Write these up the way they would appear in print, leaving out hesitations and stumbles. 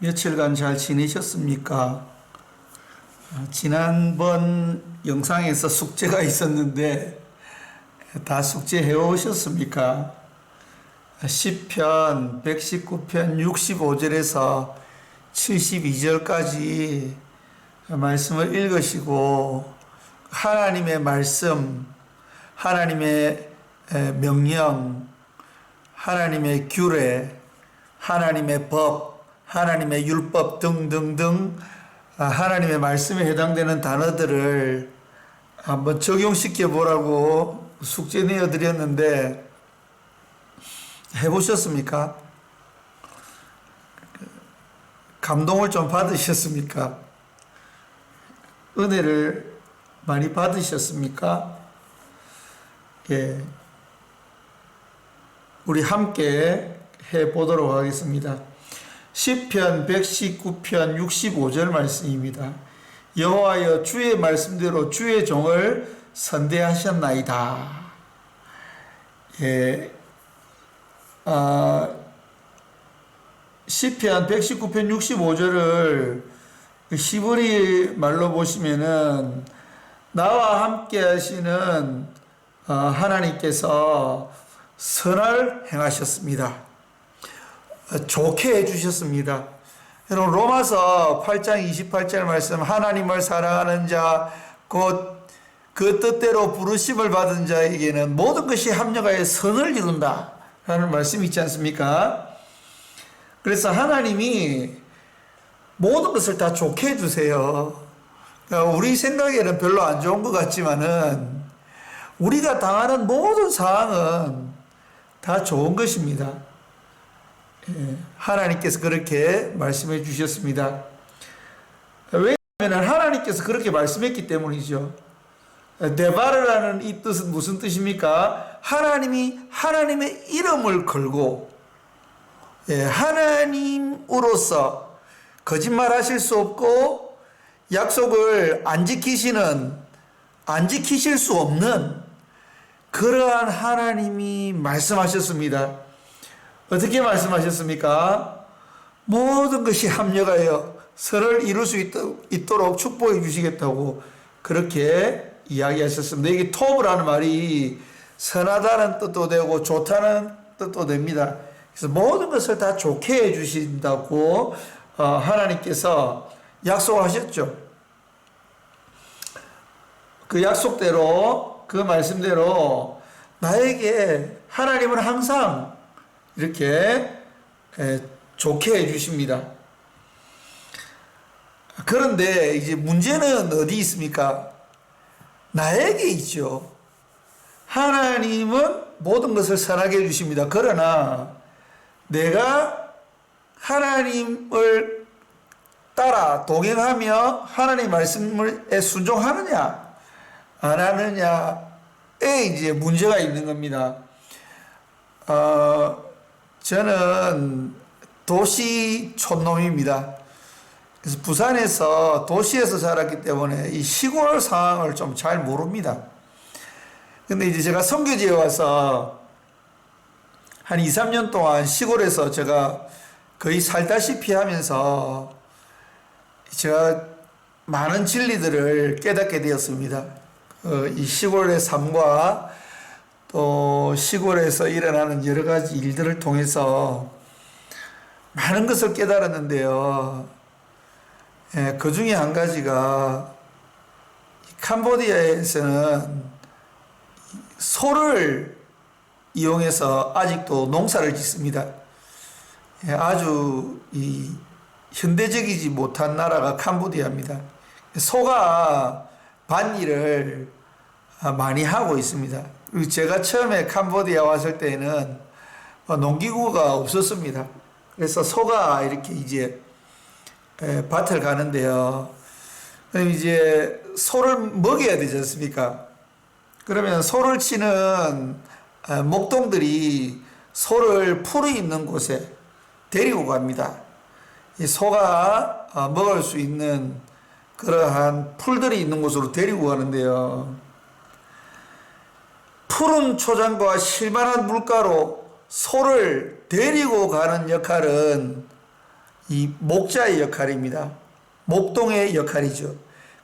며칠간 잘 지내셨습니까? 지난번 영상에서 숙제가 있었는데 다 숙제해 오셨습니까? 시편 119편 65절에서 72절까지 말씀을 읽으시고 하나님의 말씀, 하나님의 명령, 하나님의 규례, 하나님의 법, 하나님의 율법 등등등 하나님의 말씀에 해당되는 단어들을 한번 적용시켜 보라고 숙제 내어드렸는데 해보셨습니까? 감동을 좀 받으셨습니까? 은혜를 많이 받으셨습니까? 예. 우리 함께 해보도록 하겠습니다. 시편 119편 65절 말씀입니다. 여호와여 주의 말씀대로 주의 종을 선대하셨나이다. 예. 시편 119편 65절을 히브리 말로 보시면은 나와 함께 하시는 하나님께서 선을 행하셨습니다. 좋게 해주셨습니다. 여러분 로마서 8장 28절 말씀, 하나님을 사랑하는 자 곧 그 뜻대로 부르심을 받은 자에게는 모든 것이 합력하여 선을 이룬다 라는 말씀이 있지 않습니까? 그래서 하나님이 모든 것을 다 좋게 해주세요. 그러니까 우리 생각에는 별로 안 좋은 것 같지만은 우리가 당하는 모든 상황은 다 좋은 것입니다. 하나님께서 그렇게 말씀해 주셨습니다. 왜냐하면 하나님께서 그렇게 말씀했기 때문이죠. 데바르라는 이 뜻은 무슨 뜻입니까? 하나님이 하나님의 이름을 걸고 하나님으로서 거짓말하실 수 없고 약속을 안 지키실 수 없는 그러한 하나님이 말씀하셨습니다. 어떻게 말씀하셨습니까? 모든 것이 합력하여 선을 이룰 수 있도록 축복해 주시겠다고 그렇게 이야기하셨습니다. 여기 토브라는 말이 선하다는 뜻도 되고 좋다는 뜻도 됩니다. 그래서 모든 것을 다 좋게 해 주신다고 하나님께서 약속하셨죠. 그 약속대로, 그 말씀대로 나에게 하나님은 항상 이렇게 좋게 해 주십니다. 그런데 이제 문제는 어디 있습니까? 나에게 있죠. 하나님은 모든 것을 선하게 해 주십니다. 그러나 내가 하나님을 따라 동행하며 하나님 말씀에 순종하느냐 안 하느냐에 이제 문제가 있는 겁니다. 저는 도시 촌놈입니다. 그래서 부산에서 도시에서 자랐기 때문에 이 시골 상황을 좀 잘 모릅니다. 근데 이제 제가 선교지에 와서 한 2, 3년 동안 시골에서 제가 거의 살다시피 하면서 제가 많은 진리들을 깨닫게 되었습니다. 이 시골의 삶과 또 시골에서 일어나는 여러 가지 일들을 통해서 많은 것을 깨달았는데요. 그 중에 한 가지가 캄보디아에서는 소를 이용해서 아직도 농사를 짓습니다. 아주 현대적이지 못한 나라가 캄보디아입니다. 소가 밭일을 많이 하고 있습니다. 제가 처음에 캄보디아 왔을 때는 농기구가 없었습니다. 그래서 소가 이렇게 이제 밭을 가는데요. 그럼 이제 소를 먹여야 되지 않습니까? 그러면 소를 치는 목동들이 소를 풀이 있는 곳에 데리고 갑니다. 이 소가 먹을 수 있는 그러한 풀들이 있는 곳으로 데리고 가는데요. 푸른 초장과 실만한 물가로 소를 데리고 가는 역할은 이 목자의 역할입니다. 목동의 역할이죠.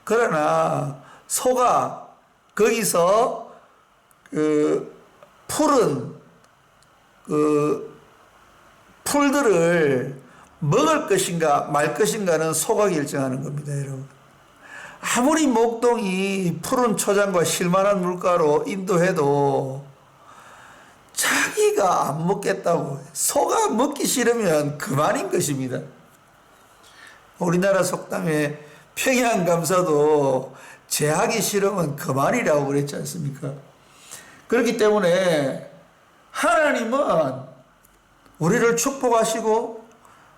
그러나 소가 거기서 그 푸른 그 풀들을 먹을 것인가 말 것인가는 소가 결정하는 겁니다, 여러분. 아무리 목동이 푸른 초장과 실만한 물가로 인도해도 자기가 안 먹겠다고, 소가 먹기 싫으면 그만인 것입니다. 우리나라 속담에 평양감사도 제하기 싫으면 그만이라고 그랬지 않습니까? 그렇기 때문에 하나님은 우리를 축복하시고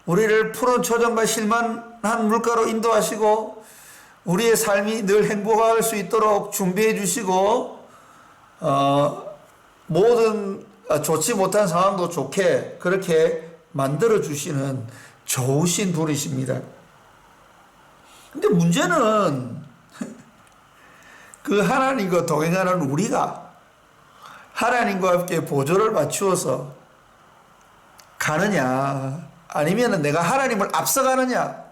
우리를 푸른 초장과 실만한 물가로 인도하시고 우리의 삶이 늘 행복할 수 있도록 준비해 주시고 모든 좋지 못한 상황도 좋게 그렇게 만들어 주시는 좋으신 분이십니다. 근데 문제는 그 하나님과 동행하는 우리가 하나님과 함께 보조를 맞추어서 가느냐, 아니면 내가 하나님을 앞서가느냐,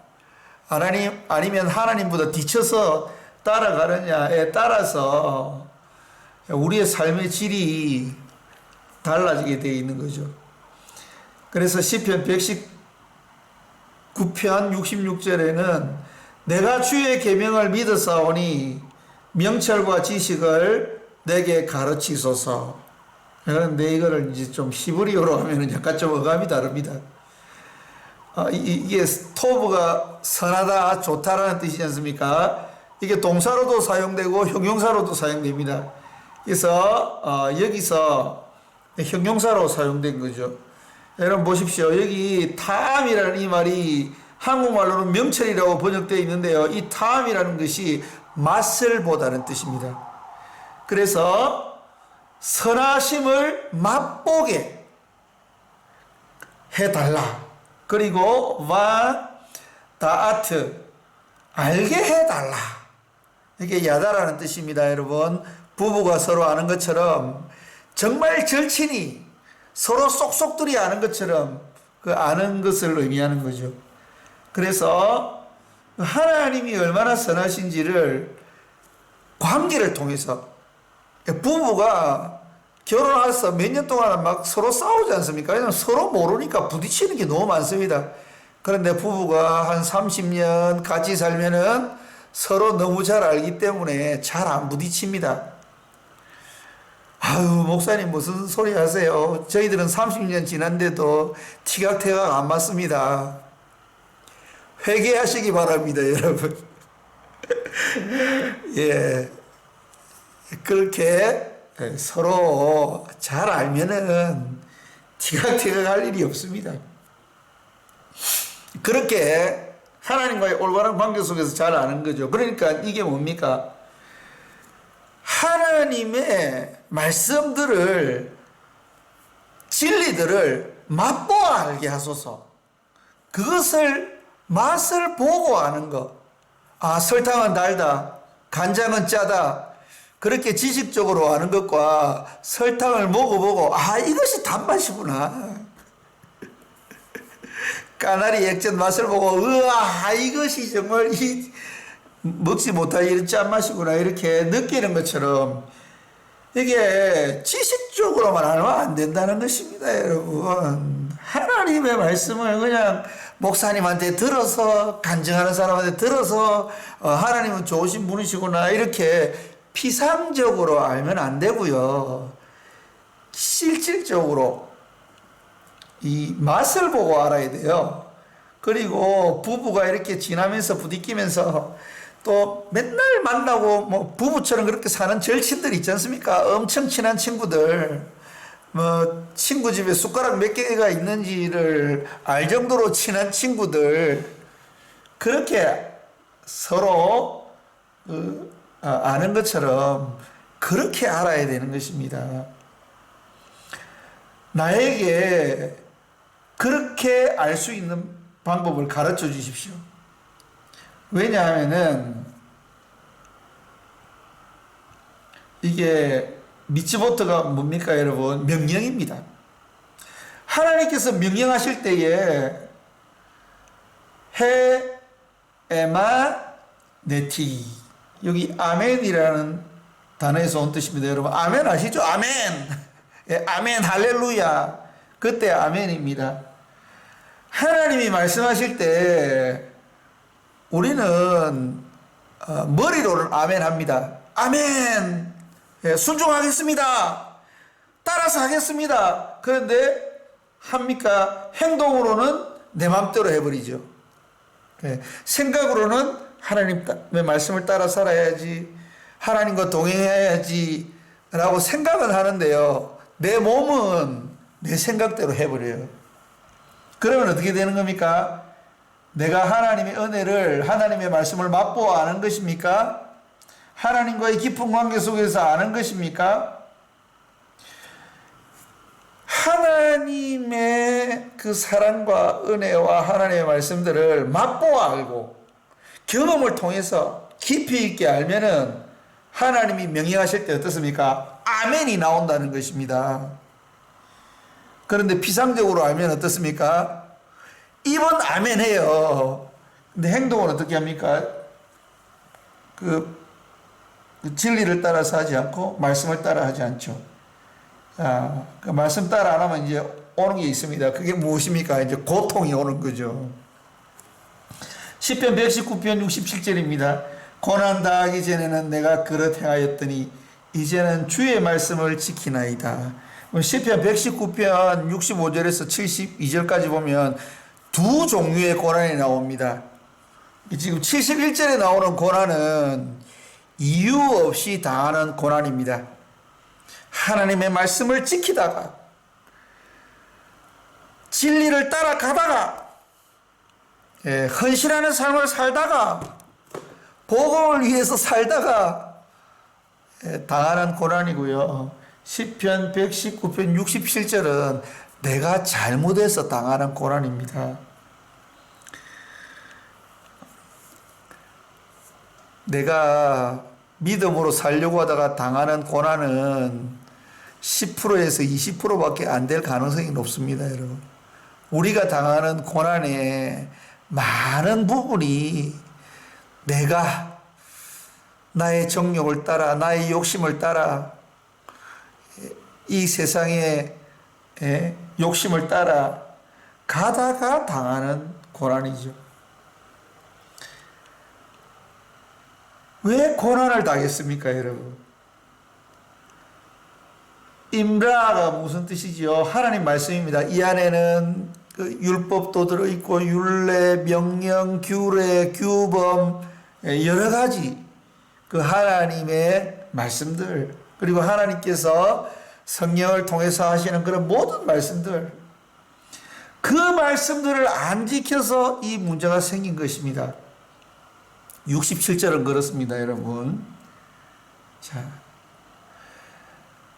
아니면 하나님보다 뒤쳐서 따라가느냐에 따라서 우리의 삶의 질이 달라지게 되어 있는 거죠. 그래서 시편 119편 66절에는 내가 주의 계명을 믿었사오니 명철과 지식을 내게 가르치소서. 그런데 이거를 이제 좀 히브리어로 하면은 약간 좀 어감이 다릅니다. 이게 토브가 선하다, 좋다라는 뜻이지 않습니까? 이게 동사로도 사용되고 형용사로도 사용됩니다. 그래서 여기서 형용사로 사용된 거죠. 여러분 보십시오. 여기 탐이라는 이 말이 한국말로는 명철이라고 번역되어 있는데요. 이 탐이라는 것이 맛을 보다는 뜻입니다. 그래서 선하심을 맛보게 해달라. 그리고 와 다아트 알게 해달라. 이게 야다라는 뜻입니다, 여러분. 부부가 서로 아는 것처럼 정말 절친이 서로 쏙쏙들이 아는 것처럼 그 아는 것을 의미하는 거죠. 그래서 하나님이 얼마나 선하신지를 관계를 통해서, 부부가 결혼해서 몇 년 동안 막 서로 싸우지 않습니까? 왜냐하면 서로 모르니까 부딪히는 게 너무 많습니다. 그런데 부부가 한 30년 같이 살면은 서로 너무 잘 알기 때문에 잘 안 부딪힙니다. 아유, 목사님 무슨 소리 하세요? 저희들은 30년 지난데도 티각태각 안 맞습니다. 회개하시기 바랍니다, 여러분. 예. 그렇게 서로 잘 알면은 티각티각 할 일이 없습니다. 그렇게 하나님과의 올바른 관계 속에서 잘 아는 거죠. 그러니까 이게 뭡니까? 하나님의 말씀들을, 진리들을 맛보아 알게 하소서. 그것을 맛을 보고 아는 것. 아, 설탕은 달다, 간장은 짜다. 그렇게 지식적으로 아는 것과 설탕을 먹어보고 아, 이것이 단맛이구나. 까나리 액젓 맛을 보고 으아, 이것이 정말 먹지 못할 이런 짠맛이구나, 이렇게 느끼는 것처럼 이게 지식적으로만 알면 안 된다는 것입니다, 여러분. 하나님의 말씀을 그냥 목사님한테 들어서, 간증하는 사람한테 들어서 하나님은 좋으신 분이시구나 이렇게 피상적으로 알면 안 되고요. 실질적으로 이 맛을 보고 알아야 돼요. 그리고 부부가 이렇게 지나면서 부딪히면서 또 맨날 만나고 뭐 부부처럼 그렇게 사는 절친들 있지 않습니까? 엄청 친한 친구들, 뭐 친구 집에 숟가락 몇 개가 있는지를 알 정도로 친한 친구들, 그렇게 서로 아는 것처럼 그렇게 알아야 되는 것입니다. 나에게 그렇게 알 수 있는 방법을 가르쳐 주십시오. 왜냐하면은 이게 미츠모토가 뭡니까, 여러분? 명령입니다. 하나님께서 명령하실 때에 해 에마 네티. 여기 아멘이라는 단어에서 온 뜻입니다. 여러분 아멘 아시죠? 아멘. 예, 아멘 할렐루야. 그때 아멘입니다. 하나님이 말씀하실 때 우리는 머리로는 아멘 합니다. 아멘. 예, 순종하겠습니다. 따라서 하겠습니다. 그런데 합니까? 행동으로는 내 맘대로 해버리죠. 예, 생각으로는 하나님의 말씀을 따라 살아야지, 하나님과 동행해야지 라고 생각은 하는데요, 내 몸은 내 생각대로 해버려요. 그러면 어떻게 되는 겁니까? 내가 하나님의 은혜를, 하나님의 말씀을 맛보아 아는 것입니까? 하나님과의 깊은 관계 속에서 아는 것입니까? 하나님의 그 사랑과 은혜와 하나님의 말씀들을 맛보아 알고 경험을 통해서 깊이 있게 알면은 하나님이 명령하실 때 어떻습니까? 아멘이 나온다는 것입니다. 그런데 피상적으로 알면 어떻습니까? 입은 아멘 해요. 근데 행동은 어떻게 합니까? 그 진리를 따라서 하지 않고 말씀을 따라 하지 않죠. 그 말씀 따라 안 하면 이제 오는 게 있습니다. 그게 무엇입니까? 이제 고통이 오는 거죠. 시편 119편 67절입니다. 고난 당하기 전에는 내가 그릇 행하였더니 이제는 주의 말씀을 지키나이다. 시편 119편 65절에서 72절까지 보면 두 종류의 고난이 나옵니다. 지금 71절에 나오는 고난은 이유 없이 당하는 고난입니다. 하나님의 말씀을 지키다가 진리를 따라가다가 헌신하는 삶을 살다가 복음을 위해서 살다가 당하는 고난이고요. 시편 119편 67절은 내가 잘못해서 당하는 고난입니다. 내가 믿음으로 살려고 하다가 당하는 고난은 10%에서 20%밖에 안 될 가능성이 높습니다, 여러분. 우리가 당하는 고난의 많은 부분이 내가 나의 정욕을 따라, 나의 욕심을 따라, 이 세상의 욕심을 따라 가다가 당하는 고난이죠. 왜 고난을 당했습니까, 여러분? 임라가 무슨 뜻이지요? 하나님 말씀입니다. 이 안에는 그 율법도 들어있고 율례, 명령, 규례, 규범, 여러 가지 그 하나님의 말씀들, 그리고 하나님께서 성령을 통해서 하시는 그런 모든 말씀들, 그 말씀들을 안 지켜서 이 문제가 생긴 것입니다. 67절은 그렇습니다, 여러분. 자,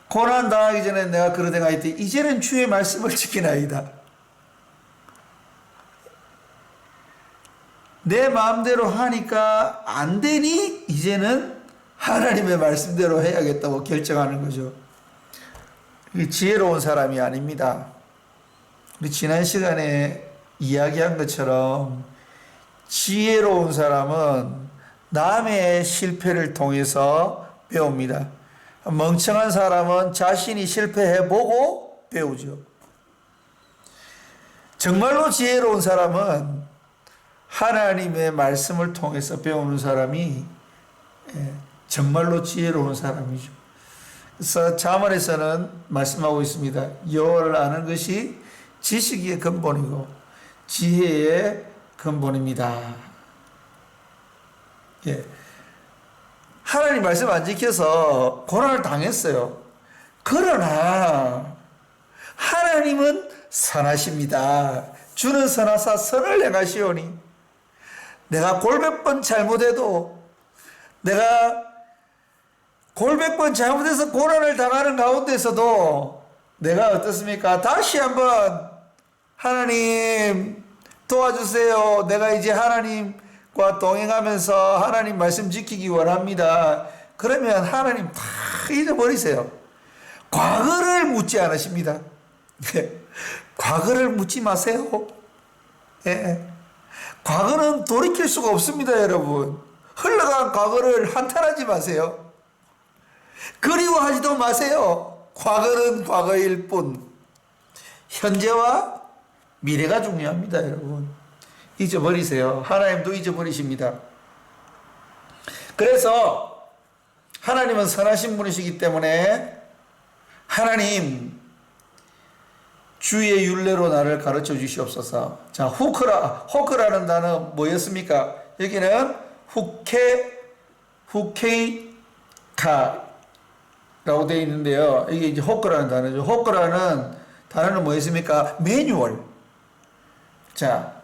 고난 당하기 전에 내가 그릇 행하였더니 이제는 주의 말씀을 지키나이다. 내 마음대로 하니까 안 되니 이제는 하나님의 말씀대로 해야겠다고 결정하는 거죠. 지혜로운 사람이 아닙니다. 우리 지난 시간에 이야기한 것처럼 지혜로운 사람은 남의 실패를 통해서 배웁니다. 멍청한 사람은 자신이 실패해보고 배우죠. 정말로 지혜로운 사람은 하나님의 말씀을 통해서 배우는 사람이 정말로 지혜로운 사람이죠. 그래서 잠언에서는 말씀하고 있습니다. 여호와를 아는 것이 지식의 근본이고 지혜의 근본입니다. 예. 하나님 말씀 안 지켜서 고난을 당했어요. 그러나 하나님은 선하십니다. 주는 선하사 선을 행하시오니 내가 골백 번 잘못해도, 내가 골백 번 잘못해서 고난을 당하는 가운데서도 내가 어떻습니까? 다시 한번 하나님 도와주세요. 내가 이제 하나님과 동행하면서 하나님 말씀 지키기 원합니다. 그러면 하나님 다 잊어버리세요. 과거를 묻지 않으십니다. 과거를 묻지 마세요. 예. 과거는 돌이킬 수가 없습니다, 여러분. 흘러간 과거를 한탄하지 마세요. 그리워하지도 마세요. 과거는 과거일 뿐. 현재와 미래가 중요합니다, 여러분. 잊어버리세요. 하나님도 잊어버리십니다. 그래서 하나님은 선하신 분이시기 때문에 하나님 주의 율례로 나를 가르쳐 주시옵소서. 자, 후크라는 단어 뭐였습니까? 여기는 후케이카라고 되어 있는데요. 이게 이제 호크라는 단어죠. 호크라는 단어는 뭐였습니까? 매뉴얼. 자,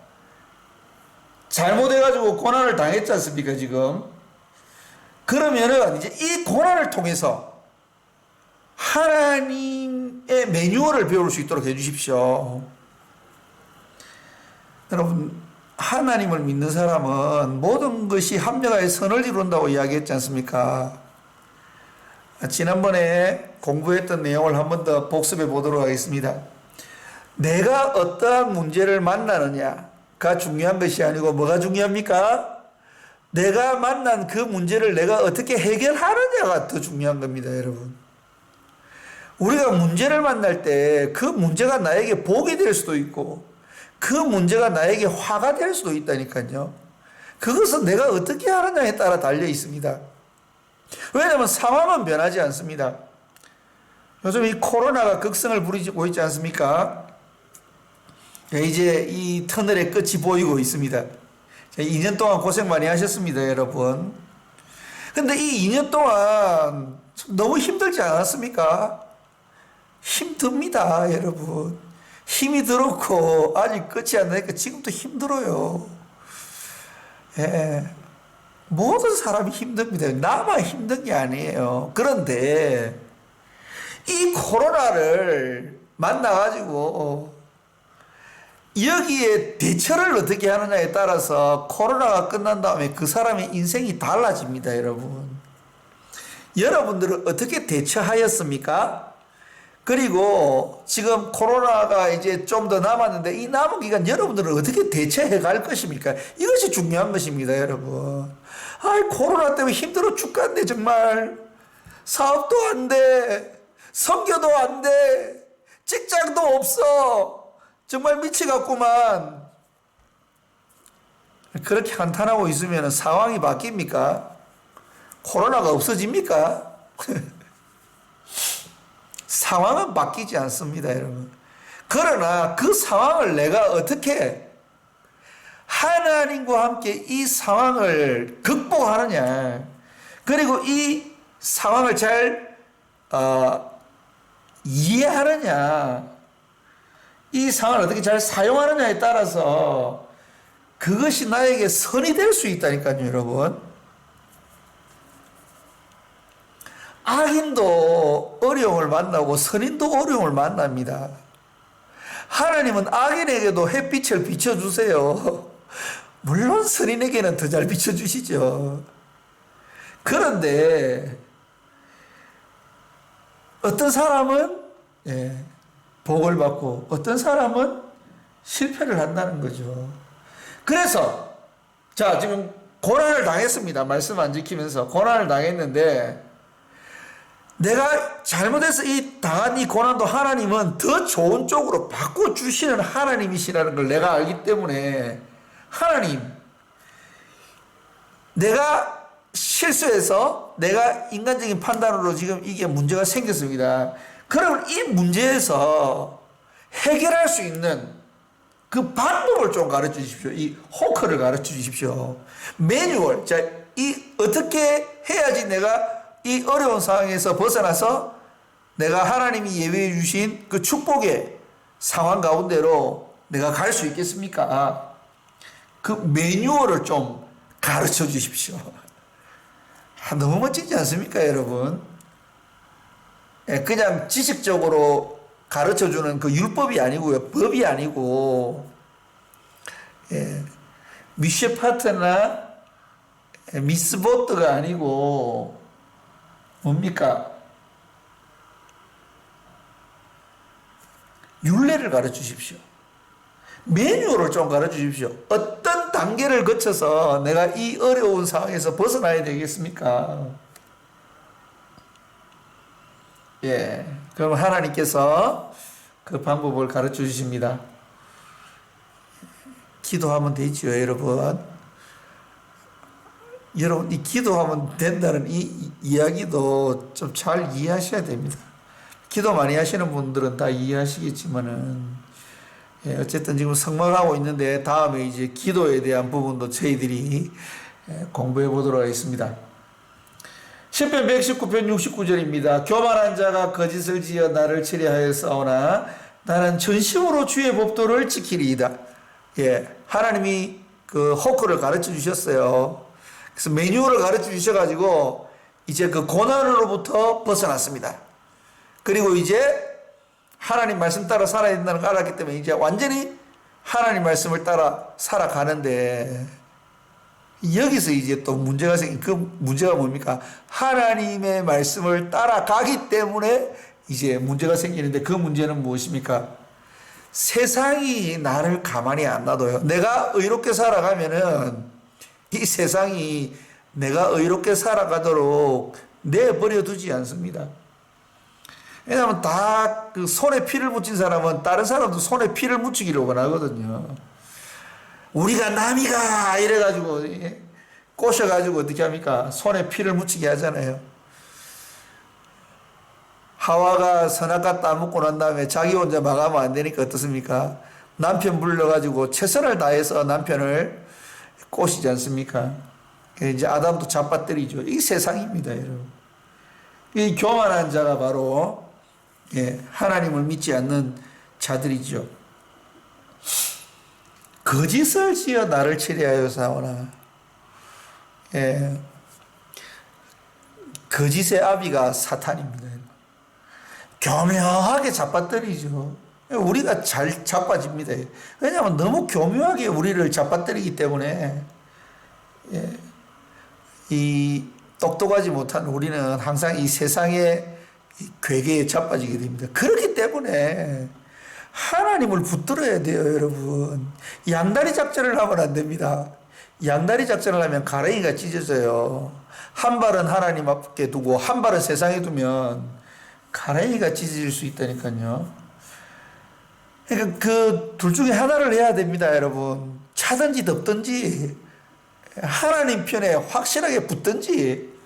잘못해가지고 고난을 당했지 않습니까, 지금? 그러면은 이제 이 고난을 통해서 하나님의 매뉴얼을 배울 수 있도록 해주십시오. 여러분, 하나님을 믿는 사람은 모든 것이 합력하여 선을 이룬다고 이야기했지 않습니까? 지난번에 공부했던 내용을 한 번 더 복습해 보도록 하겠습니다. 내가 어떠한 문제를 만나느냐가 중요한 것이 아니고 뭐가 중요합니까? 내가 만난 그 문제를 내가 어떻게 해결하느냐가 더 중요한 겁니다, 여러분. 우리가 문제를 만날 때 그 문제가 나에게 복이 될 수도 있고 그 문제가 나에게 화가 될 수도 있다니까요. 그것은 내가 어떻게 하느냐에 따라 달려 있습니다. 왜냐하면 상황은 변하지 않습니다. 요즘 이 코로나가 극성을 부리고 있지 않습니까? 이제 이 터널의 끝이 보이고 있습니다. 2년 동안 고생 많이 하셨습니다, 여러분. 근데 이 2년 동안 너무 힘들지 않았습니까? 힘듭니다, 여러분. 힘이 들었고 아직 끝이 안 나니까 지금도 힘들어요. 예. 모든 사람이 힘듭니다. 나만 힘든 게 아니에요. 그런데 이 코로나를 만나가지고 여기에 대처를 어떻게 하느냐에 따라서 코로나가 끝난 다음에 그 사람의 인생이 달라집니다, 여러분. 여러분들은 어떻게 대처하였습니까? 그리고 지금 코로나가 이제 좀 더 남았는데 이 남은 기간 여러분들은 어떻게 대처해 갈 것입니까? 이것이 중요한 것입니다, 여러분. 아이, 코로나 때문에 힘들어 죽겠네, 정말. 사업도 안 돼. 선교도 안 돼. 직장도 없어. 정말 미치겠구만. 그렇게 한탄하고 있으면 상황이 바뀝니까? 코로나가 없어집니까? 상황은 바뀌지 않습니다, 여러분. 그러나 그 상황을 내가 어떻게 하나님과 함께 이 상황을 극복하느냐, 그리고 이 상황을 잘 이해하느냐, 이 상황을 어떻게 잘 사용하느냐에 따라서 그것이 나에게 선이 될 수 있다니까요, 여러분. 악인도 어려움을 만나고 선인도 어려움을 만납니다. 하나님은 악인에게도 햇빛을 비춰주세요. 물론 선인에게는 더 잘 비춰주시죠. 그런데 어떤 사람은 복을 받고 어떤 사람은 실패를 한다는 거죠. 그래서 자, 지금 고난을 당했습니다. 말씀 안 지키면서 고난을 당했는데 내가 잘못해서 이 당한 이 고난도 하나님은 더 좋은 쪽으로 바꿔주시는 하나님이시라는 걸 내가 알기 때문에, 하나님, 내가 실수해서 내가 인간적인 판단으로 지금 이게 문제가 생겼습니다. 그러면 이 문제에서 해결할 수 있는 그 방법을 좀 가르쳐 주십시오. 이 호크를 가르쳐 주십시오. 매뉴얼. 자, 이 어떻게 해야지 내가 이 어려운 상황에서 벗어나서 내가 하나님이 예비해 주신 그 축복의 상황 가운데로 내가 갈 수 있겠습니까? 그 매뉴얼을 좀 가르쳐 주십시오. 너무 멋지지 않습니까, 여러분? 그냥 지식적으로 가르쳐 주는 그 율법이 아니고요, 법이 아니고, 미쉐 파트나 미스보트가 아니고 뭡니까? 율례를 가르쳐 주십시오. 매뉴얼을 좀 가르쳐 주십시오. 어떤 단계를 거쳐서 내가 이 어려운 상황에서 벗어나야 되겠습니까? 예. 그럼 하나님께서 그 방법을 가르쳐 주십니다. 기도하면 되죠, 여러분. 여러분, 이 기도하면 된다는 이 이야기도 좀 잘 이해하셔야 됩니다. 기도 많이 하시는 분들은 다 이해하시겠지만은, 예, 어쨌든 지금 성막하고 있는데 다음에 이제 기도에 대한 부분도 저희들이 공부해 보도록 하겠습니다. 시편 119편 69절입니다. 교만한 자가 거짓을 지어 나를 치려하여 싸우나 나는 전심으로 주의 법도를 지키리이다. 예, 하나님이 그 호크를 가르쳐 주셨어요. 그래서 매뉴얼을 가르쳐 주셔가지고 이제 그 고난으로부터 벗어났습니다. 그리고 이제 하나님 말씀 따라 살아야 된다는 걸 알았기 때문에 이제 완전히 하나님 말씀을 따라 살아가는데, 여기서 이제 또 문제가 생긴, 그 문제가 뭡니까? 하나님의 말씀을 따라가기 때문에 이제 문제가 생기는데, 그 문제는 무엇입니까? 세상이 나를 가만히 안 놔둬요. 내가 의롭게 살아가면은 이 세상이 내가 의롭게 살아가도록 내버려 두지 않습니다. 왜냐하면 다 그 손에 피를 묻힌 사람은 다른 사람도 손에 피를 묻히기를 원하거든요. 우리가 남이가 이래가지고 꼬셔가지고 어떻게 합니까? 손에 피를 묻히게 하잖아요. 하와가 선악과 따먹고 난 다음에 자기 혼자 막으면 안 되니까 어떻습니까? 남편 불러가지고 최선을 다해서 남편을 꼬시지 않습니까? 이제 아담도 잡아뜨리죠. 이 세상입니다, 여러분. 이 교만한 자가 바로 하나님을 믿지 않는 자들이죠. 거짓을 지어 나를 치려하여 싸우나. 거짓의 아비가 사탄입니다. 교묘하게 잡아뜨리죠. 우리가 잘 자빠집니다. 왜냐하면 너무 교묘하게 우리를 잡아뜨리기 때문에 이 똑똑하지 못한 우리는 항상 이 세상의 괴계에 자빠지게 됩니다. 그렇기 때문에 하나님을 붙들어야 돼요, 여러분. 양다리 작전을 하면 안 됩니다. 양다리 작전을 하면 가랭이가 찢어져요. 한 발은 하나님 앞에 두고 한 발은 세상에 두면 가랭이가 찢어질 수 있다니까요. 그러니까 그 둘 중에 하나를 해야 됩니다, 여러분. 차든지 덮든지 하나님 편에 확실하게 붙든지,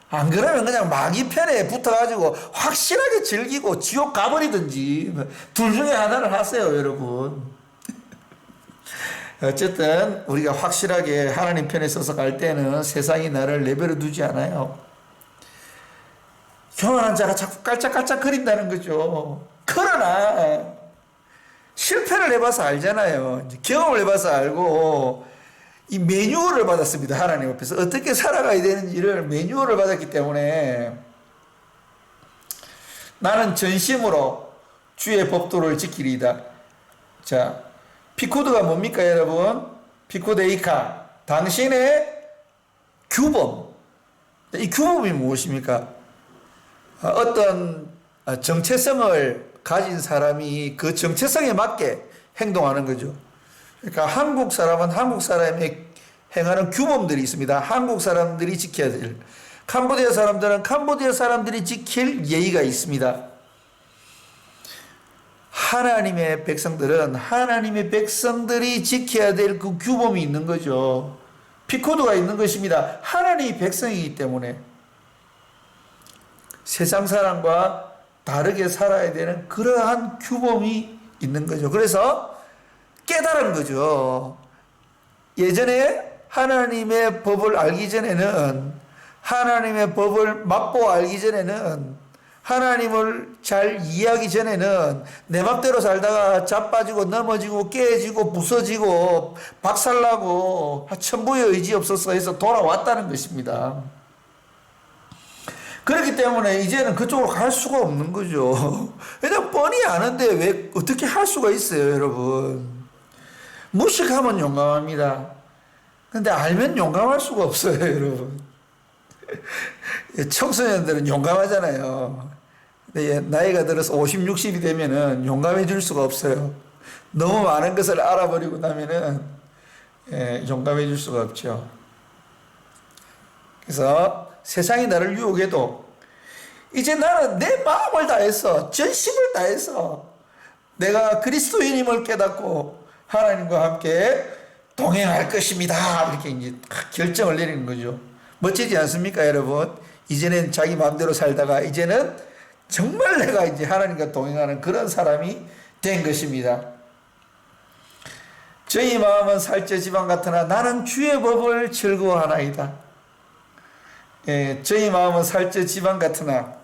안 그러면 그냥 마귀 편에 붙어가지고 확실하게 즐기고 지옥 가버리든지 둘 중에 하나를 하세요, 여러분. 어쨌든 우리가 확실하게 하나님 편에 서서 갈 때는 세상이 나를 내버려 두지 않아요. 교만한 자가 자꾸 깔짝깔짝 거린다는 거죠. 그러나 실패를 해봐서 알잖아요. 경험을 해봐서 알고 이 매뉴얼을 받았습니다. 하나님 앞에서 어떻게 살아가야 되는지를 매뉴얼을 받았기 때문에 나는 전심으로 주의 법도를 지키리이다. 자, 피코드가 뭡니까, 여러분? 피코데이카, 당신의 규범. 이 규범이 무엇입니까? 어떤 정체성을 가진 사람이 그 정체성에 맞게 행동하는 거죠. 그러니까 한국 사람은 한국 사람이 행하는 규범들이 있습니다. 한국 사람들이 지켜야 될. 캄보디아 사람들은 캄보디아 사람들이 지킬 예의가 있습니다. 하나님의 백성들은 하나님의 백성들이 지켜야 될 그 규범이 있는 거죠. 피코드가 있는 것입니다. 하나님이 백성이기 때문에 세상 사람과 다르게 살아야 되는 그러한 규범이 있는 거죠. 그래서 깨달은 거죠. 예전에 하나님의 법을 알기 전에는, 하나님의 법을 맛보아 알기 전에는, 하나님을 잘 이해하기 전에는 내 맘대로 살다가 자빠지고 넘어지고 깨지고 부서지고 박살나고 천부의 의지 없어서 해서 돌아왔다는 것입니다. 그렇기 때문에 이제는 그쪽으로 갈 수가 없는 거죠. 왜냐면 뻔히 아는데 왜 어떻게 할 수가 있어요, 여러분. 무식하면 용감합니다. 근데 알면 용감할 수가 없어요, 여러분. 청소년들은 용감하잖아요. 근데 나이가 들어서 50, 60이 되면은 용감해질 수가 없어요. 너무 많은 것을 알아버리고 나면은 용감해 줄 수가 없죠. 그래서 세상이 나를 유혹해도 이제 나는 내 마음을 다해서 전심을 다해서 내가 그리스도인임을 깨닫고 하나님과 함께 동행할 것입니다. 이렇게 이제 결정을 내리는 거죠. 멋지지 않습니까, 여러분? 이제는 자기 마음대로 살다가 이제는 정말 내가 이제 하나님과 동행하는 그런 사람이 된 것입니다. 저희 마음은 살쪄 지방 같으나 나는 주의 법을 즐거워하나이다. 저희 마음은 살쪄 지방 같으나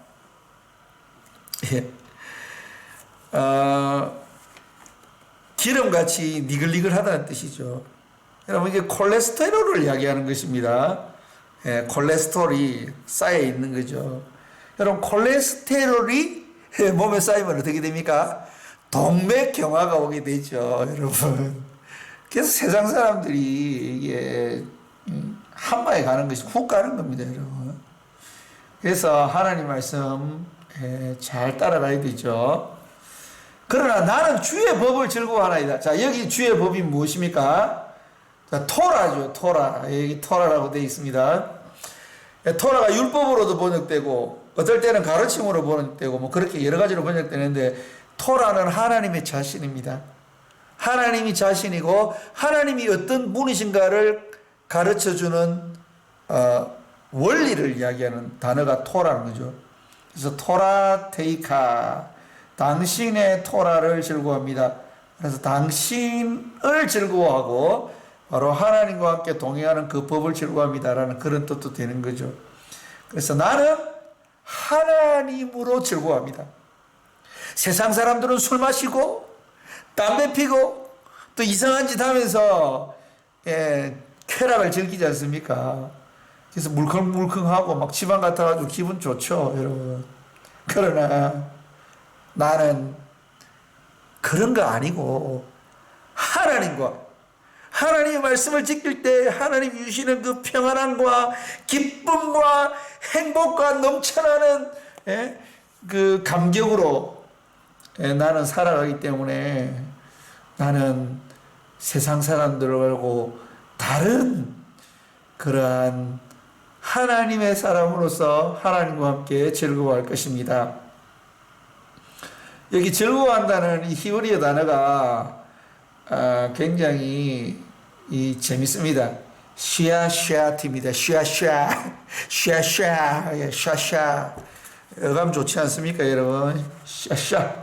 기름같이 니글니글하다는 뜻이죠. 여러분, 이게 콜레스테롤을 이야기하는 것입니다. 콜레스테롤이 쌓여 있는 거죠. 여러분, 콜레스테롤이 몸에 쌓이면 어떻게 됩니까? 동맥경화가 오게 되죠, 여러분. 그래서 세상 사람들이 이게 한 방에 가는 것이 훅 가는 겁니다, 여러분. 그래서 하나님 말씀 잘 따라가야 되죠. 그러나 나는 주의 법을 즐거워하나이다. 자, 여기 주의 법이 무엇입니까? 자, 토라죠, 토라. 여기 토라라고 되어 있습니다. 토라가 율법으로도 번역되고, 어떨 때는 가르침으로 번역되고, 뭐 그렇게 여러 가지로 번역되는데, 토라는 하나님의 자신입니다. 하나님이 자신이고, 하나님이 어떤 분이신가를 가르쳐 주는, 원리를 이야기하는 단어가 토라는 거죠. 그래서 토라 테이카, 당신의 토라를 즐거워합니다. 그래서 당신을 즐거워하고 바로 하나님과 함께 동행하는 그 법을 즐거워합니다라는 그런 뜻도 되는 거죠. 그래서 나는 하나님으로 즐거워합니다. 세상 사람들은 술 마시고 담배 피고 또 이상한 짓 하면서 쾌락을 즐기지 않습니까? 그래서 물컹물컹하고 막 지방 같아가지고 기분 좋죠, 여러분. 그러나 나는 그런 거 아니고 하나님의 말씀을 지킬 때 하나님이 주시는 그 평안함과 기쁨과 행복과 넘쳐나는 그 감격으로 나는 살아가기 때문에 나는 세상 사람들하고 다른 그러한 하나님의 사람으로서 하나님과 함께 즐거워할 것입니다. 여기 즐거워한다는 이 히브리어 단어가 굉장히 재밌습니다. 샤샤입니다. 샤샤. 어감 좋지 않습니까, 여러분? 으쌰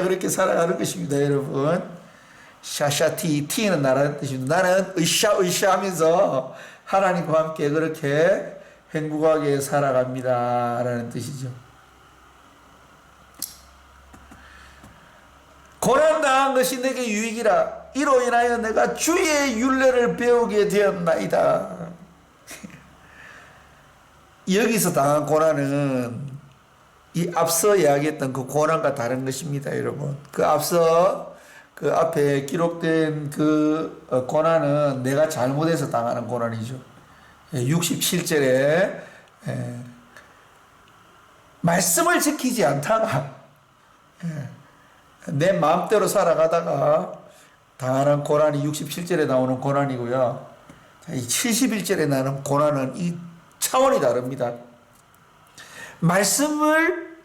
그렇게 살아가는 것입니다, 여러분. 티는 나라는 뜻입니다. 나는 으쌰 하면서 하나님과 함께 그렇게 행복하게 살아갑니다 라는 뜻이죠. 고난당한 것이 내게 유익이라. 이로 인하여 내가 주의 율례를 배우게 되었나이다. 여기서 당한 고난은 이 앞서 이야기했던 그 고난과 다른 것입니다, 여러분. 그 앞서 그 앞에 기록된 그 고난은 내가 잘못해서 당하는 고난이죠. 67절에 말씀을 지키지 않다가 내 마음대로 살아가다가 당하는 고난이 67절에 나오는 고난이고요. 이 71절에 나오는 고난은 이 차원이 다릅니다. 말씀을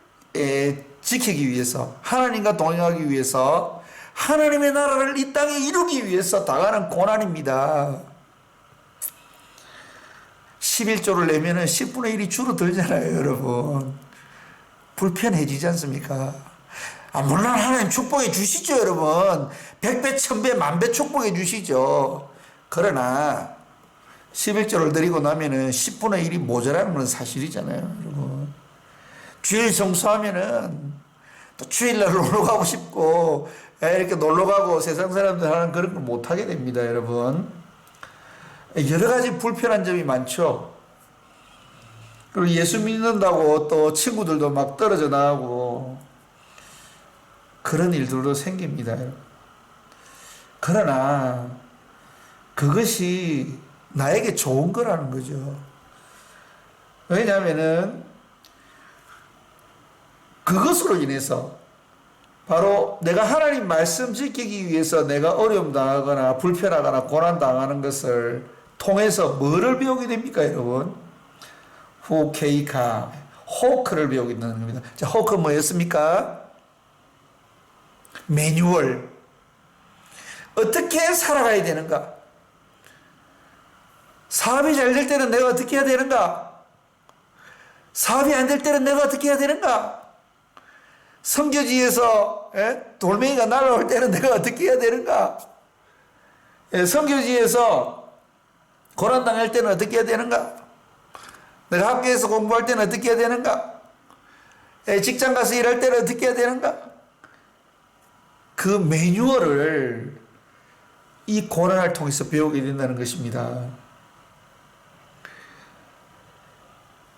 지키기 위해서, 하나님과 동행하기 위해서, 하나님의 나라를 이 땅에 이루기 위해서 당하는 고난입니다. 11조를 내면은 10분의 1이 줄어들잖아요, 여러분. 불편해지지 않습니까? 물론 하나님 축복해 주시죠, 여러분. 100배, 1000배, 만배 축복해 주시죠. 그러나 11조를 드리고 나면은 10분의 1이 모자라는 건 사실이잖아요, 여러분. 주일 성수하면은 또 주일날 놀러 가고 싶고 이렇게 놀러 가고 세상 사람들 하는 그런 걸 못 하게 됩니다, 여러분. 여러 가지 불편한 점이 많죠. 그리고 예수 믿는다고 또 친구들도 막 떨어져 나가고 그런 일들도 생깁니다. 그러나 그것이 나에게 좋은 거라는 거죠. 왜냐하면은 그것으로 인해서 바로 내가 하나님 말씀 지키기 위해서 내가 어려움 당하거나 불편하거나 고난 당하는 것을 통해서 뭐를 배우게 됩니까, 여러분? 후케이카, 호크를 배우게 되는 겁니다. 자, 호크 뭐였습니까? 매뉴얼. 어떻게 살아가야 되는가? 사업이 잘 될 때는 내가 어떻게 해야 되는가? 사업이 안 될 때는 내가 어떻게 해야 되는가? 성교지에서 돌멩이가 날아올 때는 내가 어떻게 해야 되는가? 성교지에서 고난당할 때는 어떻게 해야 되는가? 내가 학교에서 공부할 때는 어떻게 해야 되는가? 직장 가서 일할 때는 어떻게 해야 되는가? 그 매뉴얼을 이 고난을 통해서 배우게 된다는 것입니다.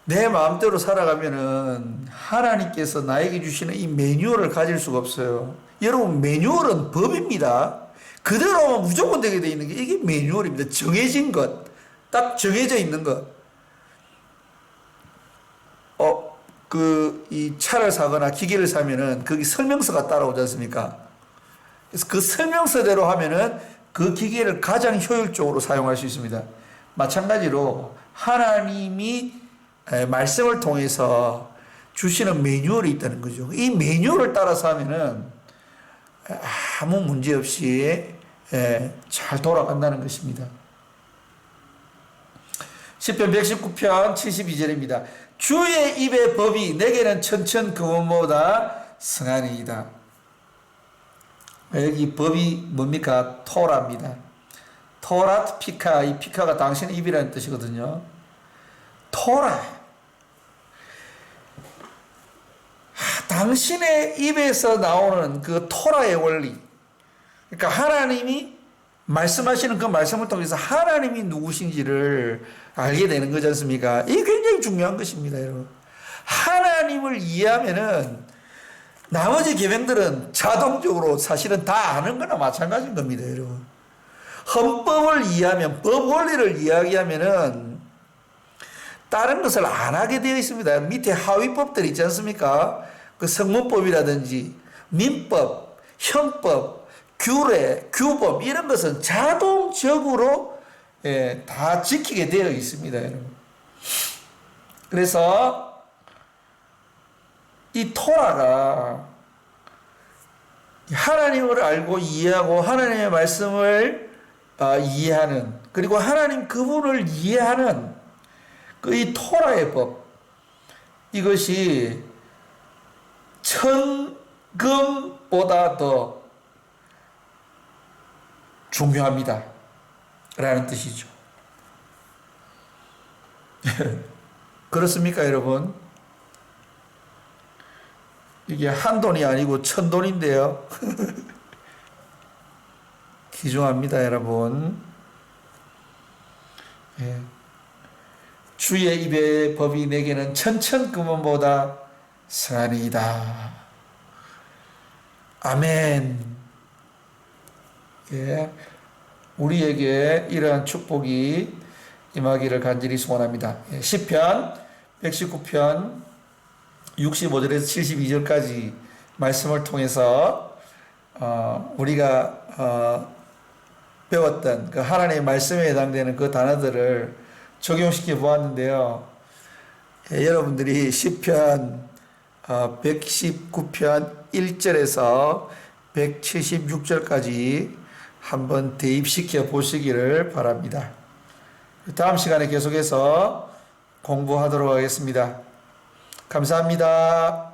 내 마음대로 살아가면은 하나님께서 나에게 주시는 이 매뉴얼을 가질 수가 없어요. 여러분, 매뉴얼은 법입니다. 그대로만 무조건 되게 되어 있는 게 이게 매뉴얼입니다. 정해진 것, 딱 정해져 있는 것. 이 차를 사거나 기계를 사면은 거기 설명서가 따라오지 않습니까? 그래서 그 설명서대로 하면은 그 기계를 가장 효율적으로 사용할 수 있습니다. 마찬가지로 하나님이 말씀을 통해서 주시는 매뉴얼이 있다는 거죠. 이 매뉴얼을 따라서 하면은 아무 문제 없이 잘 돌아간다는 것입니다. 시편 119편 72절입니다. 주의 입의 법이 내게는 천천금원보다 승하니이다. 여기 법이 뭡니까? 토라입니다. 토라 피카, 이 피카가 당신의 입이라는 뜻이거든요. 토라. 당신의 입에서 나오는 그 토라의 원리. 그러니까 하나님이 말씀하시는 그 말씀을 통해서 하나님이 누구신지를 알게 되는 거지 않습니까? 이게 굉장히 중요한 것입니다, 여러분. 하나님을 이해하면은 나머지 계명들은 자동적으로 사실은 다 아는 거나 마찬가지인 겁니다, 여러분. 헌법을 이해하면, 법 원리를 이야기하면은 다른 것을 안 하게 되어 있습니다. 밑에 하위법들 있지 않습니까? 그 성문법이라든지 민법, 형법, 규례, 규범 이런 것은 자동적으로 다 지키게 되어 있습니다, 여러분. 그래서 이 토라가 하나님을 알고 이해하고 하나님의 말씀을 이해하는, 그리고 하나님 그분을 이해하는 그 이 토라의 법, 이것이 천금보다 더 중요합니다 라는 뜻이죠. 그렇습니까, 여러분? 이게 한 돈이 아니고 천 돈인데요. 귀중합니다, 여러분. 주의 입의 법이 내게는 천천금원보다 승하니이다. 아멘. 우리에게 이러한 축복이 임하기를 간절히 소원합니다. 시편 119편 65절에서 72절까지 말씀을 통해서 우리가 배웠던 그 하나님의 말씀에 해당되는 그 단어들을 적용시켜 보았는데요. 여러분들이 시편 119편 1절에서 176절까지 한번 대입시켜 보시기를 바랍니다. 다음 시간에 계속해서 공부하도록 하겠습니다. 감사합니다.